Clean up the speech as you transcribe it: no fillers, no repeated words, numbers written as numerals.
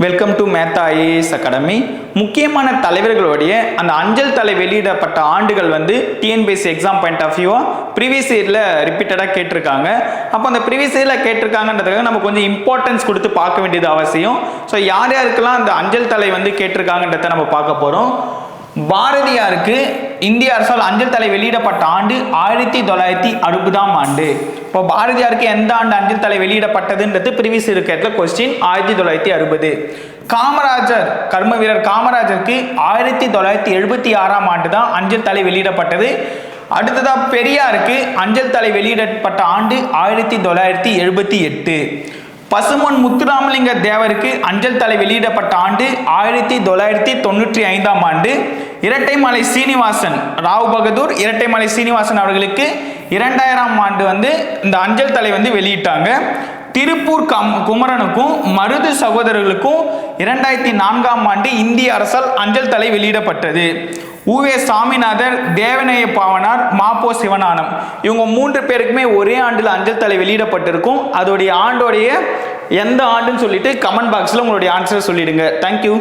Welcome to Mehta IAS academy. முக்கியமான தலைவர்களுடைய அந்த அஞ்சல் தலை வெளியிடப்பட்ட ஆண்டுகள் வந்து டிஎன்பிஎஸ்சி எக்ஸாம் பாயிண்ட் ஆஃப் வியூவா ப்ரீவியஸ் இயரில் ரிப்பீட்டடாக கேட்டிருக்காங்க. அப்போ அந்த ப்ரீவியஸ் இயரில் கேட்டிருக்காங்கன்றதுக்காக நம்ம கொஞ்சம் இம்பார்ட்டன்ஸ் கொடுத்து பார்க்க வேண்டியது அவசியம். ஸோ யார் யாருக்கெல்லாம் அந்த அஞ்சல் தலை வந்து கேட்டிருக்காங்கன்றத நம்ம பார்க்க போகிறோம். பாரதியாருக்கு இந்திய அரசால் அஞ்சல் தலை வெளியிடப்பட்ட ஆண்டு 1960ஆம் ஆண்டு. இப்போ பாரதியாருக்கு எந்த ஆண்டு அஞ்சல் தலை வெளியிடப்பட்டதுன்றது ப்ரீவியஸ் இருக்கிற கொஸ்டின் 1960. காமராஜர், கர்ம வீரர் காமராஜருக்கு 1976ஆம் ஆண்டு தான் அஞ்சல் தலை வெளியிடப்பட்டது. அடுத்ததா பெரியாருக்கு அஞ்சல் தலை வெளியிடப்பட்ட ஆண்டு 1978. பசுமன் முத்துராமலிங்க தேவருக்கு அஞ்சல் தலை வெளியிடப்பட்ட ஆண்டு 1995ஆம் ஆண்டு. இரட்டைமலை சீனிவாசன், ராவ் பகதூர் இரட்டைமலை சீனிவாசன் அவர்களுக்கு 2000ஆம் ஆண்டு வந்து இந்த அஞ்சல் தலை வந்து வெளியிட்டாங்க. திருப்பூர் குமரனுக்கும் மருது சகோதரர்களுக்கும் 2004ஆம் ஆண்டு இந்திய அரசால் அஞ்சல் தலை வெளியிடப்பட்டது. உவே சாமிநாதர், தேவநேய பாவனார், மாப்போ சிவஞானம் இவங்க 3 பேருக்குமே ஒரே ஆண்டில் அஞ்சல் தலை வெளியிடப்பட்டிருக்கும். அதோடைய ஆண்டோடைய எந்த ஆண்டுன்னு சொல்லிட்டு கமெண்ட் பாக்ஸில் உங்களுடைய ஆன்சரை சொல்லிடுங்க. தேங்க்யூ.